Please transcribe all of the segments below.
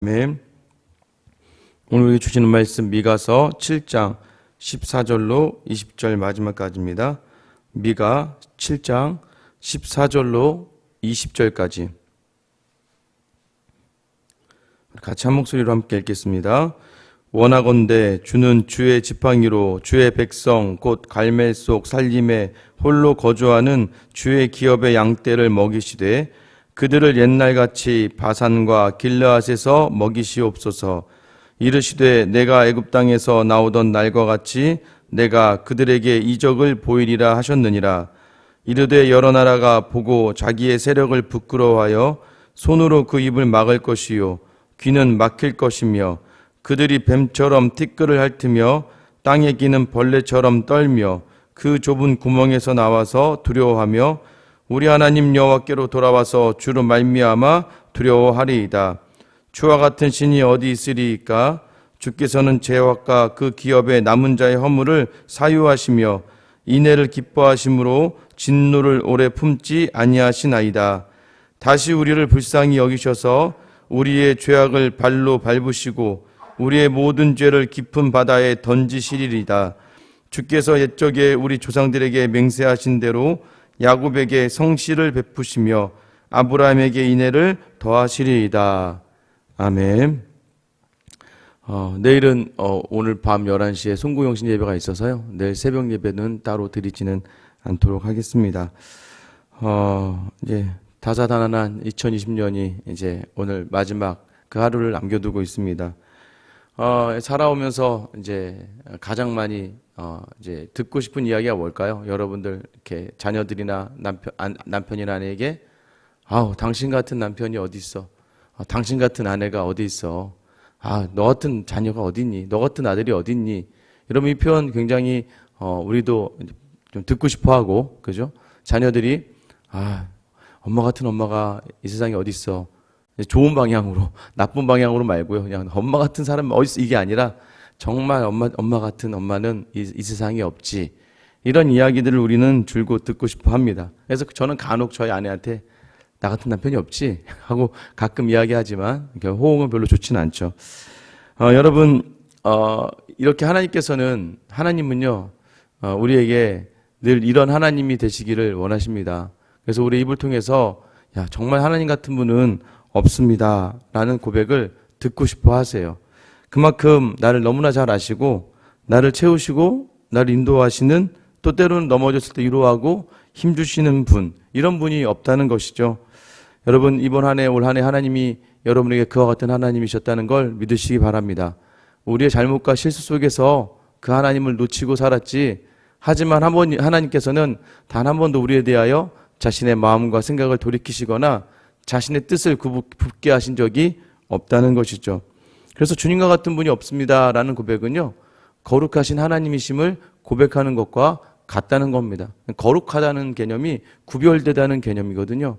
아멘. 오늘 주시는 말씀 미가서 7장 14절로 20절 마지막까지입니다. 미가 7장 14절로 20절까지 같이 한 목소리로 함께 읽겠습니다. 원하건대 주는 주의 지팡이로 주의 백성 곧 갈멜 속 살림에 홀로 거주하는 주의 기업의 양떼를 먹이시되 그들을 옛날같이 바산과 길르앗에서 먹이시옵소서. 이르시되 내가 애굽 땅에서 나오던 날과 같이 내가 그들에게 이적을 보이리라 하셨느니라. 이르되 여러 나라가 보고 자기의 세력을 부끄러워하여 손으로 그 입을 막을 것이요 귀는 막힐 것이며 그들이 뱀처럼 티끌을 핥으며 땅에 기는 벌레처럼 떨며 그 좁은 구멍에서 나와서 두려워하며 우리 하나님 여호와께로 돌아와서 주로 말미암아 두려워하리이다. 주와 같은 신이 어디 있으리이까? 주께서는 죄악과 그 기업의 남은 자의 허물을 사유하시며 인애를 기뻐하심으로 진노를 오래 품지 아니하시나이다. 다시 우리를 불쌍히 여기셔서 우리의 죄악을 발로 밟으시고 우리의 모든 죄를 깊은 바다에 던지시리이다. 주께서 옛적에 우리 조상들에게 맹세하신 대로 야곱에게 성실을 베푸시며 아브라함에게 인애를 더하시리이다. 아멘. 내일은 오늘 밤 11시에 송구영신 예배가 있어서요. 내일 새벽 예배는 따로 드리지는 않도록 하겠습니다. 이제 다사다난한 2020년이 이제 오늘 마지막 그 하루를 남겨두고 있습니다. 살아오면서 이제 가장 많이 이제 듣고 싶은 이야기가 뭘까요? 여러분들 이렇게 자녀들이나 남편이나 아내에게 당신 같은 남편이 어디 있어? 당신 같은 아내가 어디 있어? 너 같은 자녀가 어디 있니? 너 같은 아들이 어디 있니? 여러분 이 표현 굉장히 우리도 좀 듣고 싶어하고 그죠? 자녀들이 엄마 같은 엄마가 이 세상에 어디 있어? 좋은 방향으로, 나쁜 방향으로 말고요. 그냥 엄마 같은 사람 어디 있어? 이게 아니라 정말 엄마 같은 엄마는 이 세상에 없지. 이런 이야기들을 우리는 줄곧 듣고 싶어 합니다. 그래서 저는 간혹 저희 아내한테 나 같은 남편이 없지? 하고 가끔 이야기하지만 호응은 별로 좋지는 않죠. 여러분, 이렇게 하나님은요, 우리에게 늘 이런 하나님이 되시기를 원하십니다. 그래서 우리 입을 통해서 정말 하나님 같은 분은 없습니다. 라는 고백을 듣고 싶어 하세요. 그만큼 나를 너무나 잘 아시고 나를 채우시고 나를 인도하시는 또 때로는 넘어졌을 때 위로하고 힘주시는 분, 이런 분이 없다는 것이죠. 여러분 이번 한 해 올 한 해 하나님이 여러분에게 그와 같은 하나님이셨다는 걸 믿으시기 바랍니다. 우리의 잘못과 실수 속에서 그 하나님을 놓치고 살았지, 하지만 하나님께서는 단 한 번도 우리에 대하여 자신의 마음과 생각을 돌이키시거나 자신의 뜻을 굽게 하신 적이 없다는 것이죠. 그래서 주님과 같은 분이 없습니다라는 고백은요, 거룩하신 하나님이심을 고백하는 것과 같다는 겁니다. 거룩하다는 개념이 구별되다는 개념이거든요.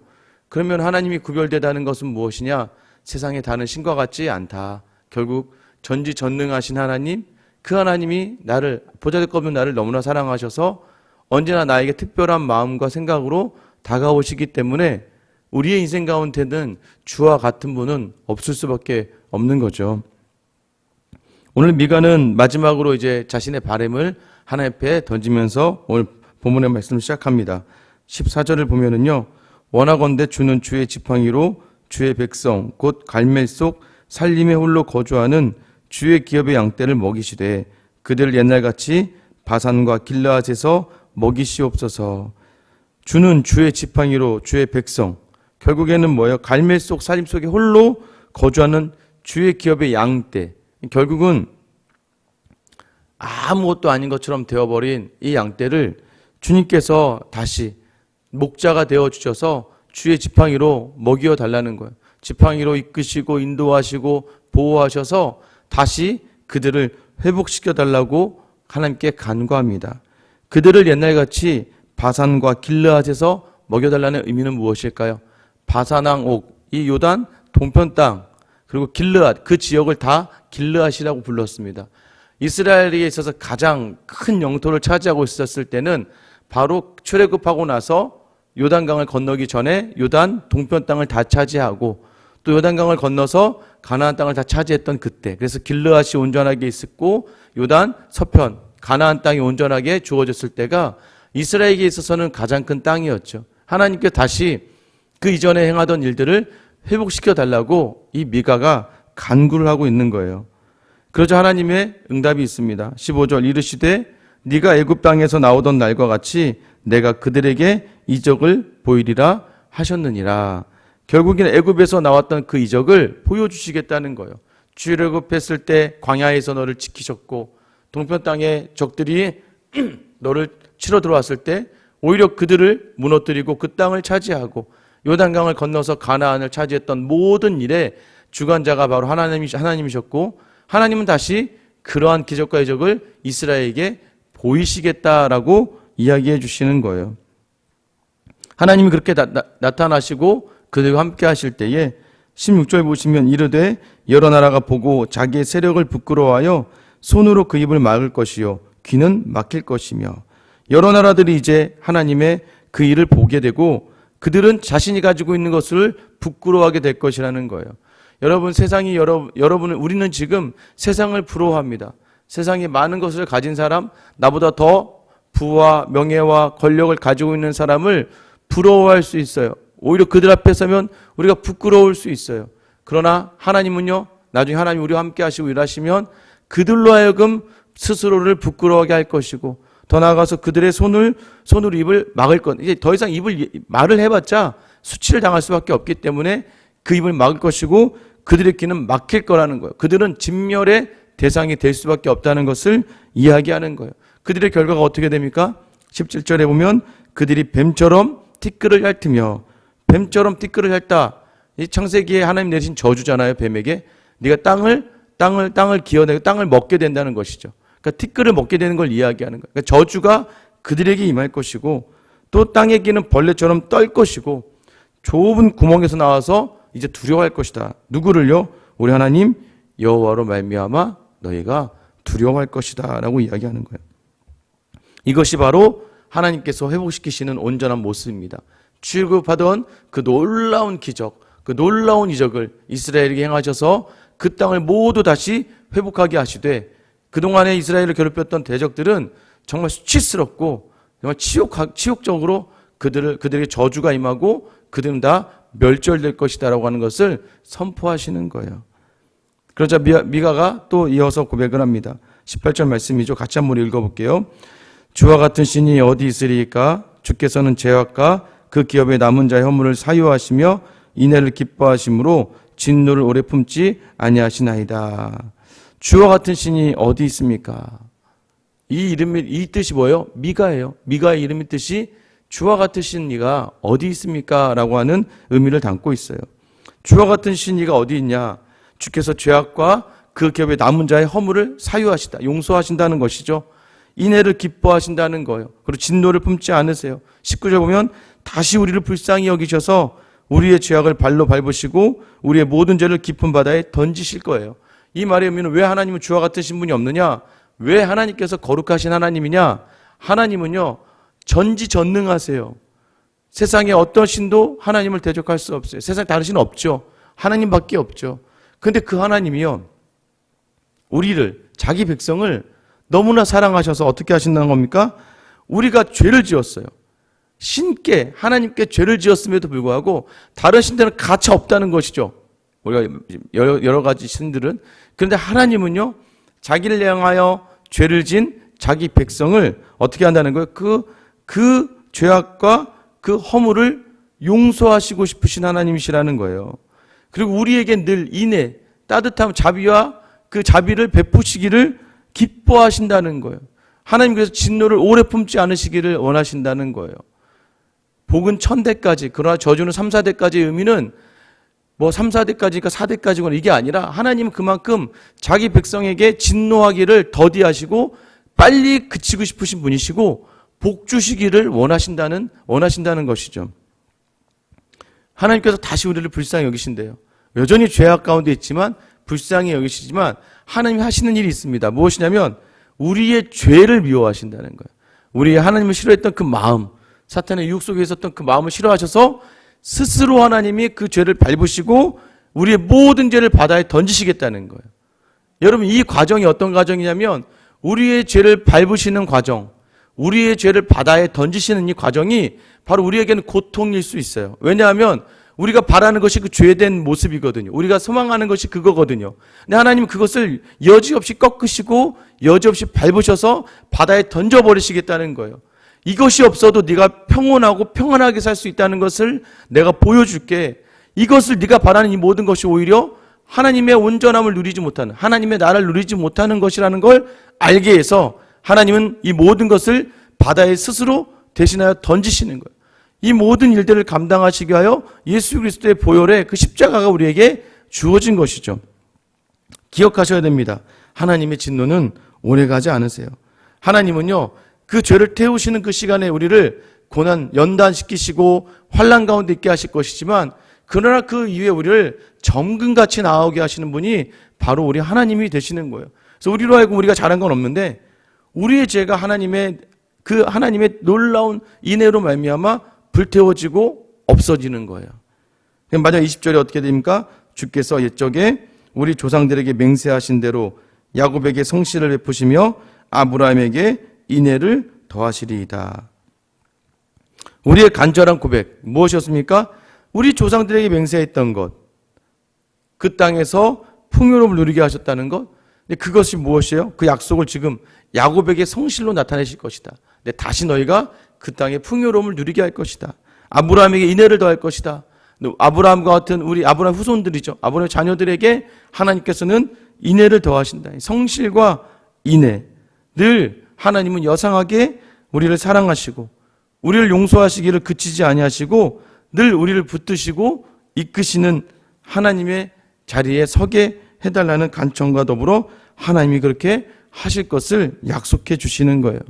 그러면 하나님이 구별되다는 것은 무엇이냐? 세상의 다른 신과 같지 않다. 결국 전지전능하신 하나님, 그 하나님이 나를 보잘것없는 나를 너무나 사랑하셔서 언제나 나에게 특별한 마음과 생각으로 다가오시기 때문에 우리의 인생 가운데는 주와 같은 분은 없을 수밖에 없는 거죠. 오늘 미가는 마지막으로 이제 자신의 바람을 하나님 앞에 던지면서 오늘 본문의 말씀을 시작합니다. 14절을 보면은요, 원하건대 주는 주의 지팡이로 주의 백성 곧 갈멜 속 살림에 홀로 거주하는 주의 기업의 양떼를 먹이시되 그들을 옛날같이 바산과 길르앗에서 먹이시옵소서. 주는 주의 지팡이로 주의 백성, 결국에는 뭐예요? 갈멜 속 살림 속에 홀로 거주하는 주의 기업의 양떼. 결국은 아무것도 아닌 것처럼 되어버린 이 양떼를 주님께서 다시 목자가 되어주셔서 주의 지팡이로 먹여 달라는 거예요. 지팡이로 이끄시고 인도하시고 보호하셔서 다시 그들을 회복시켜 달라고 하나님께 간구합니다. 그들을 옛날같이 바산과 길르앗에서 먹여달라는 의미는 무엇일까요? 바산왕 옥, 이 요단 동편 땅, 그리고 길르앗, 그 지역을 다 길르앗이라고 불렀습니다. 이스라엘에 있어서 가장 큰 영토를 차지하고 있었을 때는 바로 출애굽하고 나서 요단강을 건너기 전에 요단 동편 땅을 다 차지하고 또 또 요단강을 건너서 가나안 땅을 다 차지했던 그때, 그래서 길르앗이 온전하게 있었고 요단 서편 가나안 땅이 온전하게 주어졌을 때가 이스라엘에게 있어서는 가장 큰 땅이었죠. 하나님께 다시 그 이전에 행하던 일들을 회복시켜 달라고 이 미가가 간구를 하고 있는 거예요. 그러자 하나님의 응답이 있습니다. 15절 이르시되 네가 애굽 땅에서 나오던 날과 같이 내가 그들에게 이적을 보이리라 하셨느니라. 결국에는 애굽에서 나왔던 그 이적을 보여주시겠다는 거예요. 출애굽했을 때 광야에서 너를 지키셨고 동편 땅에 적들이 너를 치러 들어왔을 때 오히려 그들을 무너뜨리고 그 땅을 차지하고 요단강을 건너서 가나안을 차지했던 모든 일에 주관자가 바로 하나님이셨고 하나님은 다시 그러한 기적과 이적을 이스라엘에게 보이시겠다라고 이야기해 주시는 거예요. 하나님이 그렇게 나타나시고 그들과 함께 하실 때에 16절 보시면 이르되 여러 나라가 보고 자기의 세력을 부끄러워하여 손으로 그 입을 막을 것이요 귀는 막힐 것이며 여러 나라들이 이제 하나님의 그 일을 보게 되고 그들은 자신이 가지고 있는 것을 부끄러워하게 될 것이라는 거예요. 여러분 세상이 우리는 지금 세상을 부러워합니다. 세상에 많은 것을 가진 사람, 나보다 더 부와 명예와 권력을 가지고 있는 사람을 부러워할 수 있어요. 오히려 그들 앞에 서면 우리가 부끄러울 수 있어요. 그러나 하나님은요, 나중에 하나님이 우리와 함께 하시고 일하시면 그들로 하여금 스스로를 부끄러워하게 할 것이고 더 나아가서 그들의 손으로 입을 막을 것. 이제 더 이상 말을 해봤자 수치를 당할 수밖에 없기 때문에 그 입을 막을 것이고 그들의 귀는 막힐 거라는 거예요. 그들은 진멸의 대상이 될 수밖에 없다는 것을 이야기하는 거예요. 그들의 결과가 어떻게 됩니까? 17절에 보면 그들이 뱀처럼 티끌을 핥으며 뱀처럼 티끌을 핥다. 이 창세기에 하나님 내리신 저주잖아요. 뱀에게 네가 땅을 기어내고 땅을 먹게 된다는 것이죠. 그러니까 티끌을 먹게 되는 걸 이야기하는 거예요. 그러니까 저주가 그들에게 임할 것이고 또 땅에 기는 벌레처럼 떨 것이고 좁은 구멍에서 나와서 이제 두려워할 것이다. 누구를요? 우리 하나님 여호와로 말미암아 너희가 두려워할 것이다 라고 이야기하는 거예요. 이것이 바로 하나님께서 회복시키시는 온전한 모습입니다. 출애굽하던 그 놀라운 기적, 그 놀라운 이적을 이스라엘에게 행하셔서 그 땅을 모두 다시 회복하게 하시되 그동안에 이스라엘을 괴롭혔던 대적들은 정말 수치스럽고 정말 치욕적으로 그들에게 저주가 임하고 그들은 다 멸절될 것이다라고 하는 것을 선포하시는 거예요. 그러자 미가가 또 이어서 고백을 합니다. 18절 말씀이죠. 같이 한번 읽어볼게요. 주와 같은 신이 어디 있으리까? 주께서는 죄악과 그 기업의 남은 자의 허물을 사유하시며 인애를 기뻐하심으로 진노를 오래 품지 아니하시나이다. 주와 같은 신이 어디 있습니까? 이 뜻이 뭐예요? 미가예요. 미가의 이름의 뜻이 주와 같은 신이가 어디 있습니까? 라고 하는 의미를 담고 있어요. 주와 같은 신이가 어디 있냐? 주께서 죄악과 그 기업의 남은 자의 허물을 사유하시다. 용서하신다는 것이죠. 인애를 기뻐하신다는 거예요. 그리고 진노를 품지 않으세요. 19절 보면 다시 우리를 불쌍히 여기셔서 우리의 죄악을 발로 밟으시고 우리의 모든 죄를 깊은 바다에 던지실 거예요. 이 말의 의미는 왜 하나님은 주와 같은 신분이 없느냐? 왜 하나님께서 거룩하신 하나님이냐? 하나님은요 전지전능하세요. 세상에 어떤 신도 하나님을 대적할 수 없어요. 세상에 다른 신은 없죠. 하나님밖에 없죠. 그런데 그 하나님이요 우리를, 자기 백성을 너무나 사랑하셔서 어떻게 하신다는 겁니까? 우리가 죄를 지었어요. 신께, 하나님께 죄를 지었음에도 불구하고 다른 신들은 가차 없다는 것이죠. 우리가 여러 가지 신들은. 그런데 하나님은요 자기를 향하여 죄를 지은 자기 백성을 어떻게 한다는 거예요? 그 죄악과 그 허물을 용서하시고 싶으신 하나님이시라는 거예요. 그리고 우리에게 늘 인애, 따뜻함, 자비와 그 자비를 베푸시기를 기뻐하신다는 거예요. 하나님께서 진노를 오래 품지 않으시기를 원하신다는 거예요. 복은 1000대까지, 그러나 저주는 3, 4대까지의 의미는 뭐 3, 4대까지니까 4대까지거나 이게 아니라 하나님은 그만큼 자기 백성에게 진노하기를 더디하시고 빨리 그치고 싶으신 분이시고 복 주시기를 원하신다는 것이죠. 하나님께서 다시 우리를 불쌍히 여기신대요. 여전히 죄악 가운데 있지만 불쌍히 여기시지만 하나님이 하시는 일이 있습니다. 무엇이냐면 우리의 죄를 미워하신다는 거예요. 우리 하나님을 싫어했던 그 마음, 사탄의 유혹 속에 있었던 그 마음을 싫어하셔서 스스로 하나님이 그 죄를 밟으시고 우리의 모든 죄를 바다에 던지시겠다는 거예요. 여러분, 이 과정이 어떤 과정이냐면 우리의 죄를 밟으시는 과정, 우리의 죄를 바다에 던지시는 이 과정이 바로 우리에게는 고통일 수 있어요. 왜냐하면 우리가 바라는 것이 그 죄된 모습이거든요. 우리가 소망하는 것이 그거거든요. 근데 하나님은 그것을 여지없이 꺾으시고 여지없이 밟으셔서 바다에 던져버리시겠다는 거예요. 이것이 없어도 네가 평온하고 평안하게 살 수 있다는 것을 내가 보여줄게. 이것을 네가 바라는 이 모든 것이 오히려 하나님의 온전함을 누리지 못하는, 하나님의 나를 누리지 못하는 것이라는 걸 알게 해서 하나님은 이 모든 것을 바다에 스스로 대신하여 던지시는 거예요. 이 모든 일들을 감당하시기 위하여 예수 그리스도의 보혈의 그 십자가가 우리에게 주어진 것이죠. 기억하셔야 됩니다. 하나님의 진노는 오래가지 않으세요. 하나님은요, 그 죄를 태우시는 그 시간에 우리를 고난 연단시키시고 환난 가운데 있게 하실 것이지만, 그러나 그 이후에 우리를 정금같이 나오게 하시는 분이 바로 우리 하나님이 되시는 거예요. 그래서 우리로 하여금 우리가 잘한 건 없는데 우리의 죄가 하나님의 놀라운 인애로 말미암아 불태워지고 없어지는 거예요. 마지막 20절에 어떻게 됩니까? 주께서 옛적에 우리 조상들에게 맹세하신 대로 야곱에게 성실을 베푸시며 아브라함에게 인애를 더하시리이다. 우리의 간절한 고백 무엇이었습니까? 우리 조상들에게 맹세했던 것, 그 땅에서 풍요로움을 누리게 하셨다는 것. 근데 그것이 무엇이에요? 그 약속을 지금 야곱에게 성실로 나타내실 것이다. 근데 다시 너희가 그 땅에 풍요로움을 누리게 할 것이다. 아브라함에게 인애를 더할 것이다. 아브라함과 같은 우리 아브라함 후손들이죠. 아브라함 자녀들에게 하나님께서는 인애를 더하신다. 성실과 인애. 늘 하나님은 여상하게 우리를 사랑하시고 우리를 용서하시기를 그치지 아니하시고 늘 우리를 붙드시고 이끄시는 하나님의 자리에 서게 해달라는 간청과 더불어 하나님이 그렇게 하실 것을 약속해 주시는 거예요.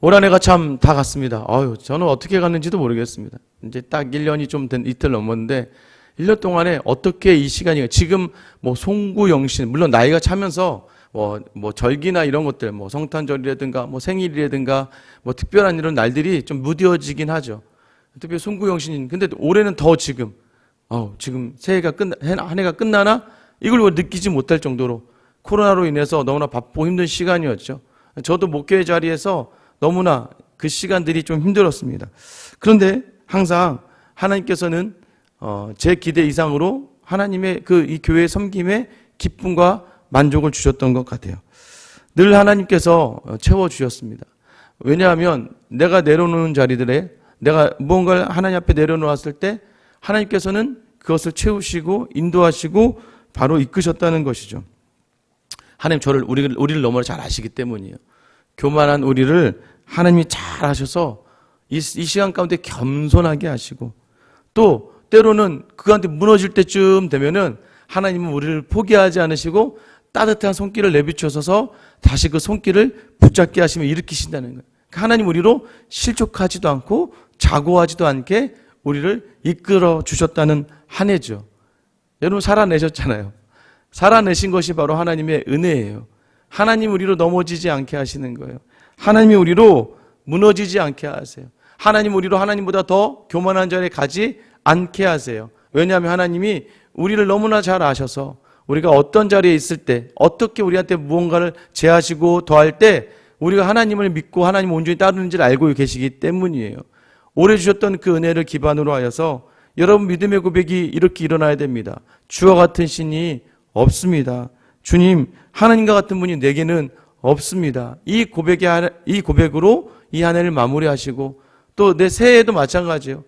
올 한 해가 참 다 갔습니다. 저는 어떻게 갔는지도 모르겠습니다. 이제 딱 1년이 좀 된 이틀 넘었는데 1년 동안에 어떻게 이 시간이, 지금 뭐 송구영신, 물론 나이가 차면서 뭐 절기나 이런 것들, 뭐 성탄절이라든가 뭐 생일이라든가 뭐 특별한 이런 날들이 좀 무뎌지긴 하죠. 특히 송구영신. 근데 올해는 더 지금 새해가 한 해가 끝나나 이걸 느끼지 못할 정도로 코로나로 인해서 너무나 바쁘고 힘든 시간이었죠. 저도 목회 자리에서 너무나 그 시간들이 좀 힘들었습니다. 그런데 항상 하나님께서는 제 기대 이상으로 하나님의 이 교회의 섬김에 기쁨과 만족을 주셨던 것 같아요. 늘 하나님께서 채워주셨습니다. 왜냐하면 내가 내려놓는 자리들에 내가 무언가를 하나님 앞에 내려놓았을 때 하나님께서는 그것을 채우시고 인도하시고 바로 이끄셨다는 것이죠. 하나님 우리를 너무나 잘 아시기 때문이에요. 교만한 우리를 하나님이 잘 아셔서 이 시간 가운데 겸손하게 하시고, 또 때로는 그한테 무너질 때쯤 되면은 하나님은 우리를 포기하지 않으시고 따뜻한 손길을 내비춰서 다시 그 손길을 붙잡게 하시며 일으키신다는 거예요. 하나님 우리로 실족하지도 않고 자고하지도 않게 우리를 이끌어 주셨다는 한 해죠. 여러분 살아내셨잖아요. 살아내신 것이 바로 하나님의 은혜예요. 하나님 우리로 넘어지지 않게 하시는 거예요. 하나님이 우리로 무너지지 않게 하세요. 하나님 우리로 하나님보다 더 교만한 자리에 가지 않게 하세요. 왜냐하면 하나님이 우리를 너무나 잘 아셔서 우리가 어떤 자리에 있을 때 어떻게 우리한테 무언가를 제하시고 더할 때 우리가 하나님을 믿고 하나님 온전히 따르는지를 알고 계시기 때문이에요. 오래 주셨던 그 은혜를 기반으로 하여서 여러분 믿음의 고백이 이렇게 일어나야 됩니다. 주와 같은 신이 없습니다. 주님, 하나님과 같은 분이 내게는 없습니다. 이 고백으로 이 한 해를 마무리하시고 또 내 새해에도 마찬가지예요.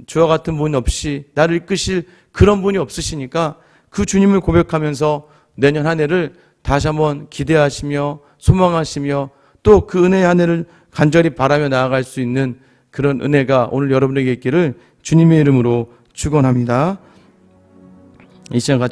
주와 같은 분 없이 나를 이끄실 그런 분이 없으시니까 그 주님을 고백하면서 내년 한 해를 다시 한번 기대하시며 소망하시며 또 그 은혜의 한 해를 간절히 바라며 나아갈 수 있는 그런 은혜가 오늘 여러분에게 있기를 주님의 이름으로 축원합니다. 이 시간 같이